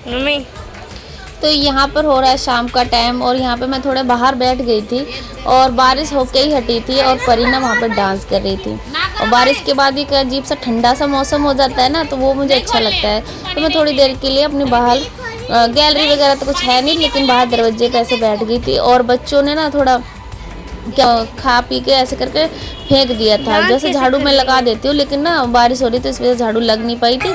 Mummy तो यहाँ पर हो रहा है शाम का टाइम और यहाँ पे मैं थोड़े बाहर बैठ गई थी और बारिश होके ही हटी थी और परी ना वहाँ पर डांस कर रही थी। और बारिश के बाद एक अजीब सा ठंडा सा मौसम हो जाता है ना, तो वो मुझे अच्छा लगता है। तो मैं थोड़ी देर के लिए अपने बाहर, गैलरी वगैरह तो कुछ है नहीं, लेकिन बाहर दरवाजे पे ऐसे बैठ गई थी। और बच्चों ने ना थोड़ा क्या खा पी के ऐसे करके फेंक दिया था। जैसे झाड़ू मैं लगा देती हूँ, लेकिन ना बारिश हो रही थी इस वजह से झाड़ू लग नहीं पाई थी।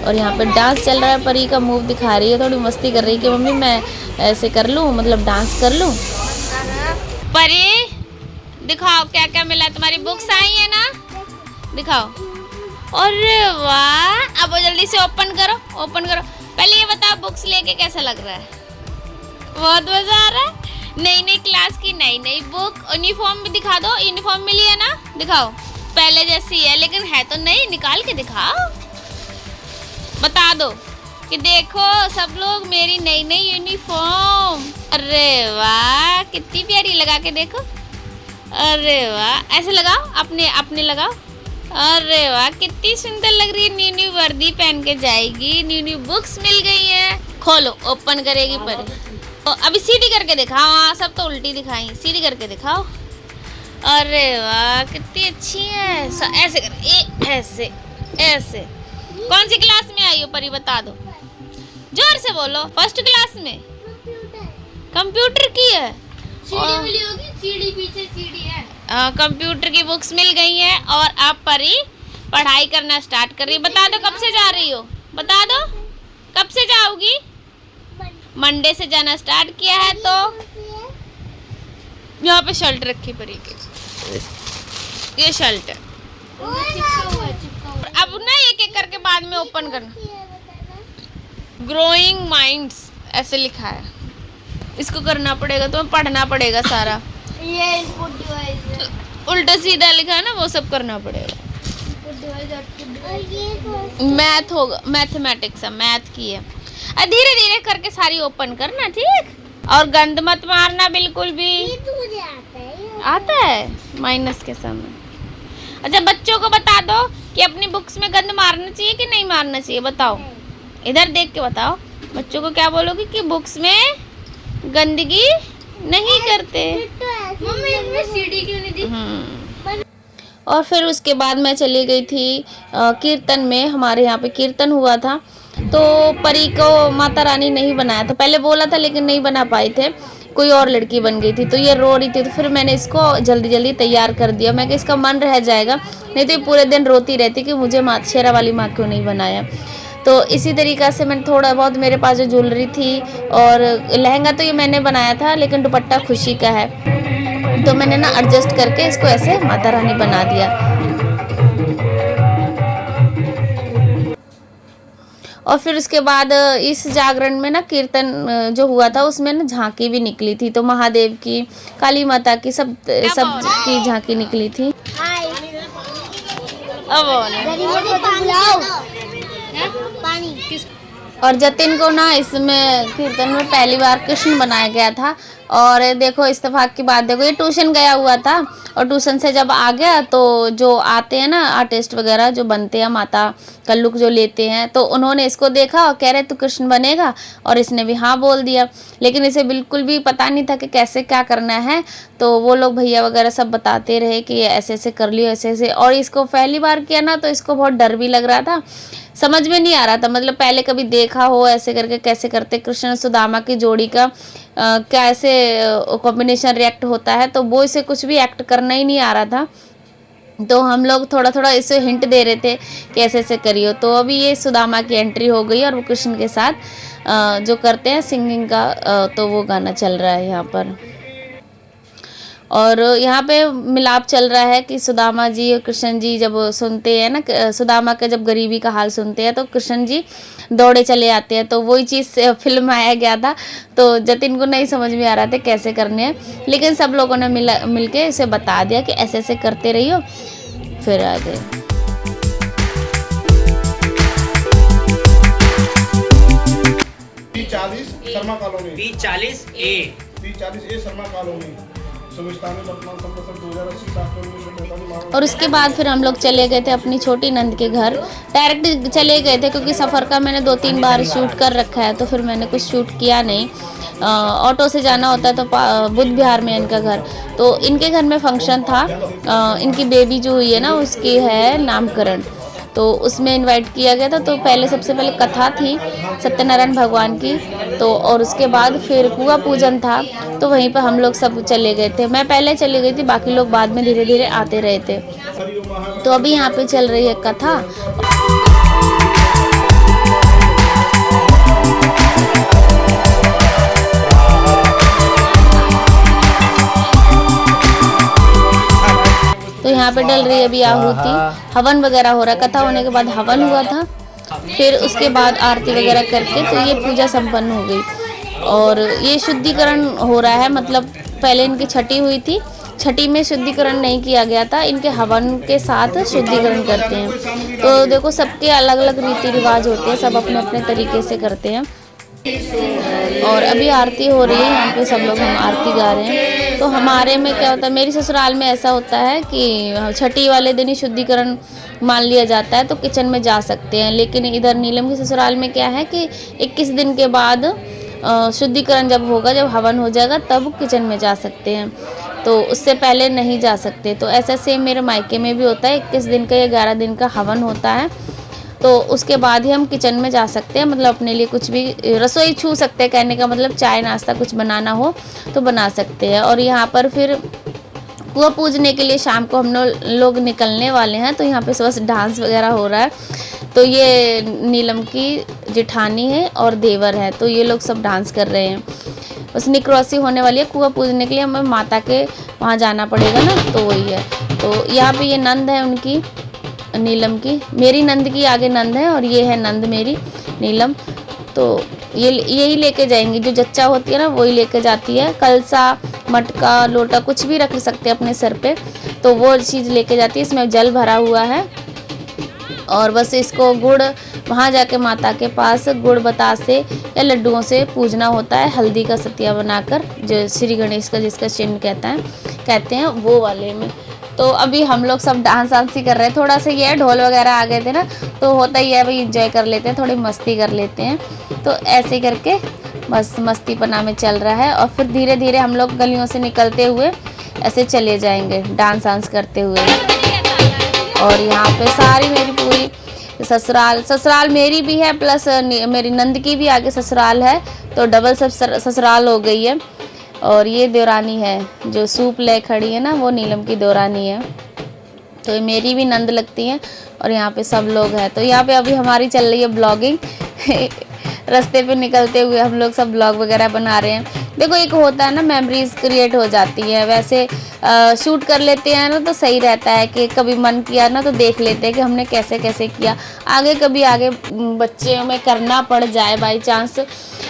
और यहाँ पे डांस चल रहा है, परी का मुंह दिखा रही है, थोड़ी मस्ती कर रही है कि मम्मी मैं ऐसे कर लूँ, मतलब डांस कर लूँ। परी दिखाओ क्या क्या मिला, तुम्हारी बुक्स आई है ना, दिखाओ। अरे वाह, अब जल्दी से ओपन करो, ओपन करो। पहले ये बताओ बुक्स लेके कैसा लग रहा है? बहुत मजा आ रहा है। नई नई क्लास की नई नई बुक, यूनिफॉर्म भी दिखा दो। यूनिफॉर्म मिली है ना, दिखाओ। पहले जैसी है लेकिन है तो नई, निकाल के दिखाओ, बता दो कि देखो सब लोग मेरी नई नई यूनिफॉर्म। अरे वाह कितनी प्यारी, लगा के देखो। अरे वाह, ऐसे लगाओ, अपने अपने लगाओ। अरे वाह कितनी सुंदर लग रही है, न्यू न्यू वर्दी पहन के जाएगी, न्यू न्यू बुक्स मिल गई है। खोलो, ओपन करेगी पर तो अभी सीधी करके दिखाओ। हाँ सब तो उल्टी दिखाई, सीधी करके दिखाओ। अरे वाह कितनी अच्छी है। ऐसे कर, ऐसे ऐसे। कौन सी क्लास में आई हो परी, बता दो, जोर से बोलो। फर्स्ट क्लास में कंप्यूटर की है। सीढ़ी मिली होगी, सीढ़ी पीछे सीढ़ी है। कंप्यूटर की बुक्स मिल गई हैं और अब परी पढ़ाई करना स्टार्ट कर रही है। बता दो कब से जा रही हो, बता दो कब से जाओगी? मंडे से जाना स्टार्ट किया है। तो यहाँ पे शर्ट रखी परी की, ये शर्ट है। अब ना एक एक करके बाद में ओपन करना। ग्रोइंग माइंड्स ऐसे लिखा है, इसको करना पड़ेगा, तुम्हें पढ़ना पड़ेगा सारा। ये इनपुट डिवाइस, उल्टा सीधा लिखा है ना, वो सब करना पड़ेगा। मैथ होगा, मैथमेटिक्स है, मैथ की है। धीरे धीरे करके सारी ओपन करना, ठीक? और गंद मत मारना बिल्कुल भी। ये तो मुझे आता है माइनस के समय। अच्छा बच्चों को बता दो कि अपनी बुक्स में गंद मारना चाहिए कि नहीं मारना चाहिए, बताओ, इधर देख के बताओ। बच्चों को क्या बोलोगे कि बुक्स में गंदगी नहीं करते। मम्मी इसमें सीढ़ी क्यों नहीं दी? और फिर उसके बाद मैं चली गई थी कीर्तन में। हमारे यहाँ पे कीर्तन हुआ था, तो परी को माता रानी नहीं बनाया था। पहले बोला था लेकिन नहीं बना पाए थे, कोई और लड़की बन गई थी, तो ये रो रही थी। तो फिर मैंने इसको जल्दी जल्दी तैयार कर दिया। मैं कि इसका मन रह जाएगा, नहीं तो ये पूरे दिन रोती रहती कि मुझे माँ शेरा वाली माँ क्यों नहीं बनाया। तो इसी तरीक़ा से मैंने थोड़ा बहुत, मेरे पास जो ज्वेलरी थी और लहंगा तो ये मैंने बनाया था, लेकिन दुपट्टा खुशी का है, तो मैंने ना एडजस्ट करके इसको ऐसे माता रानी बना दिया। और फिर उसके बाद इस जागरण में ना कीर्तन जो हुआ था उसमें ना झांकी भी निकली थी, तो महादेव की, काली माता की, सब की झांकी निकली थी। पानी। और जतिन को ना इसमें कीर्तन में पहली बार कृष्ण बनाया गया था। और देखो इत्तेफाक की बात, देखो ये ट्यूशन गया हुआ था और ट्यूशन से जब आ गया तो जो आते हैं ना आर्टिस्ट वगैरह जो बनते हैं, माता का लुक जो लेते हैं, तो उन्होंने इसको देखा और कह रहे तू कृष्ण बनेगा, और इसने भी हाँ बोल दिया। लेकिन इसे बिल्कुल भी पता नहीं था कि कैसे क्या करना है, तो वो लोग भैया वगैरह सब बताते रहे कि ऐसे ऐसे कर लियो, ऐसे ऐसे। और इसको पहली बार किया ना तो इसको बहुत डर भी लग रहा था, समझ में नहीं आ रहा था, मतलब पहले कभी देखा हो ऐसे करके कैसे करते कृष्ण सुदामा की जोड़ी का कैसे कॉम्बिनेशन रिएक्ट होता है, तो वो इसे कुछ भी एक्ट करना ही नहीं आ रहा था। तो हम लोग थोड़ा थोड़ा इसे हिंट दे रहे थे कि ऐसे ऐसे करियो। तो अभी ये सुदामा की एंट्री हो गई और वो कृष्ण के साथ जो करते हैं सिंगिंग का, तो वो गाना चल रहा है यहाँ पर। और यहाँ पे मिलाप चल रहा है कि सुदामा जी और कृष्ण जी जब सुनते हैं ना, सुदामा का जब गरीबी का हाल सुनते हैं तो कृष्ण जी दौड़े चले आते हैं, तो वही चीज़ फिल्म में आया गया था। तो जतिन को नहीं समझ में आ रहा था कैसे करने हैं, लेकिन सब लोगों ने मिल के इसे बता दिया कि ऐसे ऐसे करते रहियो, फिर आ गए। P40 Sharma colony, P40A P40A Sharma colony. और उसके बाद फिर हम लोग चले गए थे अपनी छोटी नंद के घर। डायरेक्ट चले गए थे क्योंकि सफ़र का मैंने 2-3 बार शूट कर रखा है, तो फिर मैंने कुछ शूट किया नहीं। ऑटो से जाना होता है, तो बुद्ध विहार में इनका घर, तो इनके घर में फंक्शन था। इनकी बेबी जो हुई है ना, उसकी है नामकरण, तो उसमें इनवाइट किया गया था। तो पहले सबसे पहले कथा थी सत्यनारायण भगवान की, तो और उसके बाद फिर कुआ पूजन था, तो वहीं पर हम लोग सब चले गए थे। मैं पहले चली गई थी, बाकी लोग बाद में धीरे धीरे आते रहे थे। तो अभी यहाँ पे चल रही है कथा। तो यहाँ पे डल रही है अभी आहुति, हवन वगैरह हो रहा है। कथा होने के बाद हवन हुआ था, फिर उसके बाद आरती वगैरह करके तो ये पूजा संपन्न हो गई। और ये शुद्धिकरण हो रहा है, मतलब पहले इनकी छठी हुई थी, छठी में शुद्धिकरण नहीं किया गया था, इनके हवन के साथ शुद्धिकरण करते हैं। तो देखो सबके अलग अलग रीति रिवाज होते हैं, सब अपने अपने तरीके से करते हैं। और अभी आरती हो रही है, यहाँ पे सब लोग हम आरती गा रहे हैं। तो हमारे में क्या होता है, मेरी ससुराल में ऐसा होता है कि छठी वाले दिन ही शुद्धिकरण मान लिया जाता है, तो किचन में जा सकते हैं। लेकिन इधर नीलम की ससुराल में क्या है कि 21 दिन के बाद शुद्धिकरण जब होगा, जब हवन हो जाएगा, तब किचन में जा सकते हैं, तो उससे पहले नहीं जा सकते। तो ऐसा सेम मेरे मायके में भी होता है, 21 दिन का या 11 दिन का हवन होता है, तो उसके बाद ही हम किचन में जा सकते हैं, मतलब अपने लिए कुछ भी रसोई छू सकते हैं। कहने का मतलब चाय नाश्ता कुछ बनाना हो तो बना सकते हैं। और यहाँ पर फिर कुआं पूजने के लिए शाम को हम लोग निकलने वाले हैं, तो यहाँ पे बस डांस वगैरह हो रहा है। तो ये नीलम की जेठानी है और देवर है, तो ये लोग सब डांस कर रहे हैं। बस निक्रॉसी होने वाली है, कुआं पूजने के लिए हमें माता के वहाँ जाना पड़ेगा ना, तो वही है। तो यहाँ पे ये नंद है उनकी, नीलम की, मेरी नंद की आगे नंद है, और ये है नंद मेरी नीलम। तो ये यही लेके जाएंगी, जो जच्चा होती है ना वही लेके जाती है। कलसा, मटका, लोटा कुछ भी रख सकते हैं अपने सर पे, तो वो चीज़ लेके जाती है। इसमें जल भरा हुआ है, और बस इसको गुड़ वहाँ जाके माता के पास गुड़ बतासे या लड्डुओं से पूजना होता है, हल्दी का सतिया बनाकर, जो श्री गणेश का जिसका चिन्ह कहते हैं वो वाले में। तो अभी हम लोग सब डांस वांस ही कर रहे हैं। थोड़ा सा ये ढोल वगैरह आ गए थे ना, तो होता ही है भाई, इंजॉय कर लेते हैं, थोड़ी मस्ती कर लेते हैं। तो ऐसे करके बस मस्तीपना में चल रहा है। और फिर धीरे धीरे हम लोग गलियों से निकलते हुए ऐसे चले जाएंगे डांस वांस करते हुए। और यहाँ पे सारी मेरी पूरी ससुराल मेरी भी है, प्लस मेरी नंद की भी आगे ससुराल है, तो डबल ससुराल हो गई है। और ये देवरानी है जो सूप ले खड़ी है ना, वो नीलम की देवरानी है, तो ये मेरी भी नंद लगती है। और यहाँ पे सब लोग हैं, तो यहाँ पे अभी हमारी चल रही है ब्लॉगिंग रास्ते पे निकलते हुए हम लोग सब ब्लॉग वगैरह बना रहे हैं। देखो एक होता है ना, मेमोरीज क्रिएट हो जाती है। वैसे शूट कर लेते हैं ना तो सही रहता है कि कभी मन किया ना तो देख लेते हैं कि हमने कैसे कैसे किया। आगे बच्चे में करना पड़ जाए बाई चांस,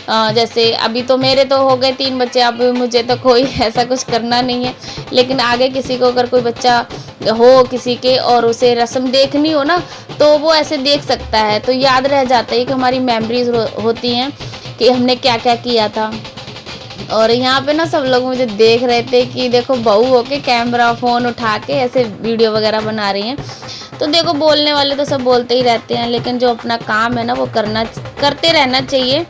जैसे अभी तो मेरे तो हो गए 3 बच्चे, अब मुझे तो कोई ऐसा कुछ करना नहीं है। लेकिन आगे किसी को अगर कोई बच्चा हो किसी के और उसे रस्म देखनी हो ना, तो वो ऐसे देख सकता है, तो याद रह जाता है कि हमारी मेमोरीज होती हैं कि हमने क्या क्या किया था। और यहाँ पे ना सब लोग मुझे देख रहे थे कि देखो बहू होके कैमरा फ़ोन उठा के ऐसे वीडियो वगैरह बना रही हैं। तो देखो बोलने वाले तो सब बोलते ही रहते हैं, लेकिन जो अपना काम है ना वो करते रहना चाहिए।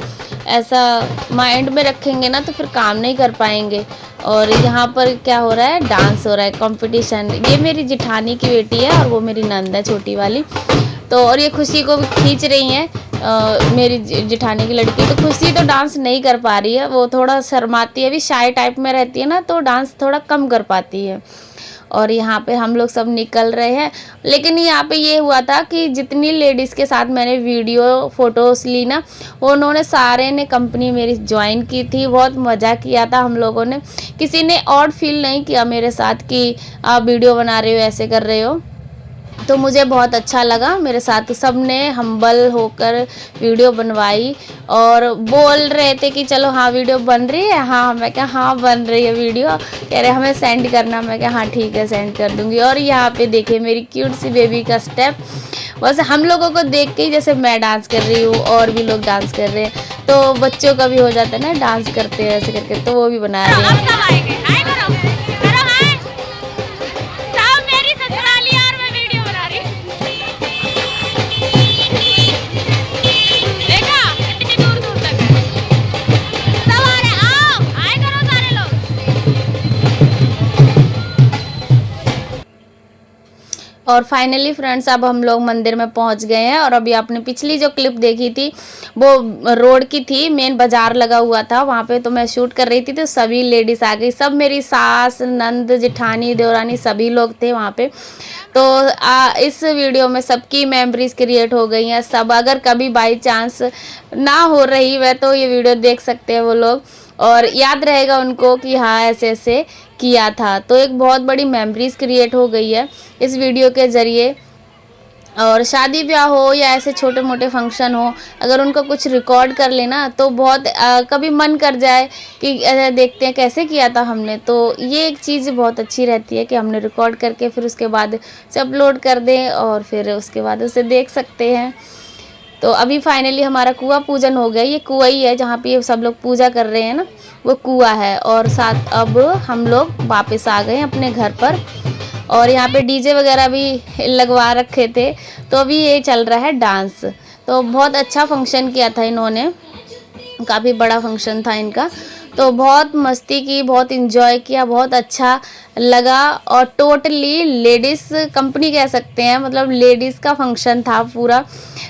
ऐसा माइंड में रखेंगे ना तो फिर काम नहीं कर पाएंगे। और यहाँ पर क्या हो रहा है, डांस हो रहा है, कंपटीशन। ये मेरी जेठानी की बेटी है और वो मेरी नंद है छोटी वाली। तो और ये खुशी को भी खींच रही हैं, मेरी जेठानी की लड़की। तो खुशी तो डांस नहीं कर पा रही है, वो थोड़ा शर्माती है, अभी शाय टाइप में रहती है ना, तो डांस थोड़ा कम कर पाती है। और यहाँ पे हम लोग सब निकल रहे हैं। लेकिन यहाँ पे ये हुआ था कि जितनी लेडीज़ के साथ मैंने वीडियो फ़ोटोज़ ली ना, उन्होंने सारे ने कंपनी मेरी ज्वाइन की थी। बहुत मज़ा किया था हम लोगों ने, किसी ने ऑड फील नहीं किया मेरे साथ कि आप वीडियो बना रहे हो, ऐसे कर रहे हो। तो मुझे बहुत अच्छा लगा, मेरे साथ सब ने हम्बल होकर वीडियो बनवाई और बोल रहे थे कि चलो हाँ वीडियो बन रही है। हाँ मैं क्या, हाँ बन रही है वीडियो, कह रहे हमें सेंड करना। मैं क्या हाँ ठीक है सेंड कर दूँगी। और यहाँ पे देखिए मेरी क्यूट सी बेबी का स्टेप, बस हम लोगों को देख के ही जैसे मैं डांस कर रही हूँ और भी लोग डांस कर रहे हैं, तो बच्चों का भी हो जाता है ना डांस करते हैं ऐसे करके, तो वो भी बना रहे हैं। और फाइनली फ्रेंड्स अब हम लोग मंदिर में पहुंच गए हैं। और अभी आपने पिछली जो क्लिप देखी थी वो रोड की थी, मेन बाजार लगा हुआ था वहाँ पे, तो मैं शूट कर रही थी तो सभी लेडीज़ आ गई, सब मेरी सास, नंद, जेठानी, देवरानी सभी लोग थे वहाँ पे। तो इस वीडियो में सबकी मेमोरीज क्रिएट हो गई हैं सब। अगर कभी बाई चांस ना हो रही वह तो ये वीडियो देख सकते हैं वो लोग, और याद रहेगा उनको कि हाँ ऐसे ऐसे किया था। तो एक बहुत बड़ी मेमोरीज क्रिएट हो गई है इस वीडियो के ज़रिए। और शादी ब्याह हो या ऐसे छोटे मोटे फंक्शन हो, अगर उनको कुछ रिकॉर्ड कर लेना तो बहुत कभी मन कर जाए कि देखते हैं कैसे किया था हमने, तो ये एक चीज़ बहुत अच्छी रहती है कि हमने रिकॉर्ड करके फिर उसके बाद से अपलोड कर दें और फिर उसके बाद उसे देख सकते हैं। तो अभी फाइनली हमारा कुआं पूजन हो गया। ये कुआं ही है जहाँ पे ये सब लोग पूजा कर रहे हैं ना, वो कुआं है। और साथ अब हम लोग वापस आ गए अपने घर पर, और यहाँ पे डीजे वगैरह भी लगवा रखे थे। तो अभी ये चल रहा है डांस। तो बहुत अच्छा फंक्शन किया था इन्होंने, काफ़ी बड़ा फंक्शन था इनका। तो बहुत मस्ती की, बहुत इन्जॉय किया, बहुत अच्छा लगा। और टोटली लेडीज़ कंपनी कह सकते हैं, मतलब लेडीज़ का फंक्शन था पूरा।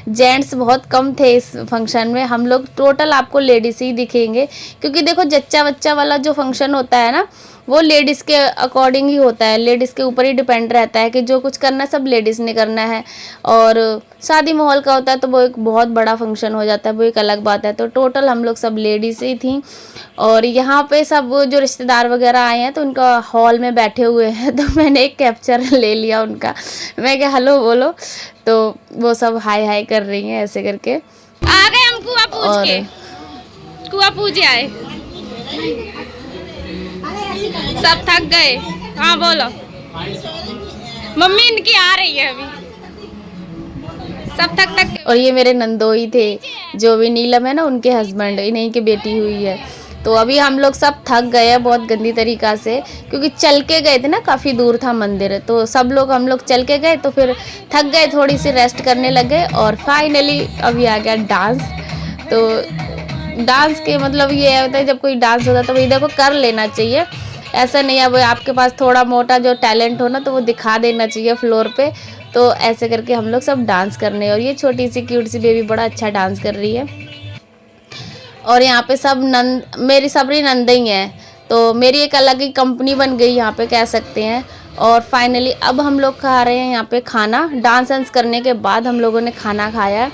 जेंट्स बहुत कम थे इस फंक्शन में, हम लोग टोटल आपको लेडीज़ ही दिखेंगे, क्योंकि देखो जच्चा बच्चा वाला जो फंक्शन होता है ना वो लेडीज़ के अकॉर्डिंग ही होता है, लेडीज़ के ऊपर ही डिपेंड रहता है कि जो कुछ करना है सब लेडीज़ ने करना है। और शादी माहौल का होता है तो वो एक बहुत बड़ा फंक्शन हो जाता है, वो एक अलग बात है। तो टोटल हम लोग सब लेडीज़ ही थी। और यहाँ पे सब जो रिश्तेदार वगैरह आए हैं तो उनका हॉल में बैठे हुए हैं, तो मैंने एक कैप्चर ले लिया उनका, मैं क्या हेलो बोलो, तो वो सब हाय हाय कर रही हैं ऐसे करके। आ गए हम कुआं पूज के, कुआं पूजे आए, सब थक गए। हाँ बोलो, मम्मी इनकी आ रही है अभी, सब थक थक। और ये मेरे नंदोई थे, जो भी नीलम है ना उनके हस्बैंड, इन्हीं की बेटी हुई है। तो अभी हम लोग सब थक गए हैं बहुत गंदी तरीक़ा से, क्योंकि चल के गए थे ना, काफ़ी दूर था मंदिर, तो सब लोग हम लोग चल के गए तो फिर थक गए, थोड़ी सी रेस्ट करने लगे। और फाइनली अभी आ गया डांस। तो डांस के मतलब ये होता है जब कोई डांस होता है तो भाई देखो कर लेना चाहिए, ऐसा नहीं है वो आपके पास थोड़ा मोटा जो टैलेंट हो ना तो वो दिखा देना चाहिए फ्लोर पे। तो ऐसे करके हम लोग सब डांस करने, और ये छोटी सी क्यूट सी बेबी बड़ा अच्छा डांस कर रही है। और यहाँ पे सब मेरी सबरी नंदे ही हैं, तो मेरी एक अलग ही कंपनी बन गई यहाँ पे कह सकते हैं। और फाइनली अब हम लोग खा रहे हैं यहाँ पे खाना, डांस वांस करने के बाद हम लोगों ने खाना खाया।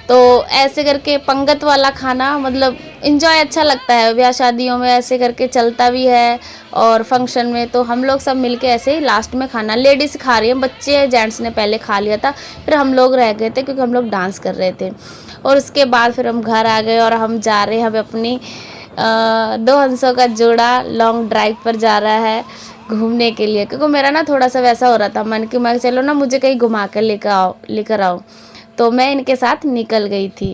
तो ऐसे करके पंगत वाला खाना मतलब इन्जॉय अच्छा लगता है, ब्याह शादियों में ऐसे करके चलता भी है और फंक्शन में। तो हम लोग सब मिलके ऐसे ही लास्ट में खाना, लेडीज़ खा रही हैं, बच्चे जेंट्स ने पहले खा लिया था, फिर हम लोग रह गए थे क्योंकि हम लोग डांस कर रहे थे। और उसके बाद फिर हम घर आ गए और हम जा रहे हैं, हमें अपनी 2 हंसों का जोड़ा लॉन्ग ड्राइव पर जा रहा है घूमने के लिए, क्योंकि मेरा ना थोड़ा सा वैसा हो रहा था मन कि मैं चलो ना मुझे कहीं घुमा कर लेकर आओ। तो मैं इनके साथ निकल गई थी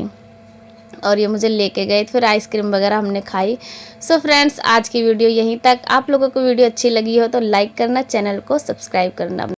और ये मुझे लेके गए, फिर आइसक्रीम वगैरह हमने खाई। सो फ्रेंड्स आज की वीडियो यहीं तक। आप लोगों को वीडियो अच्छी लगी हो तो लाइक करना, चैनल को सब्सक्राइब करना।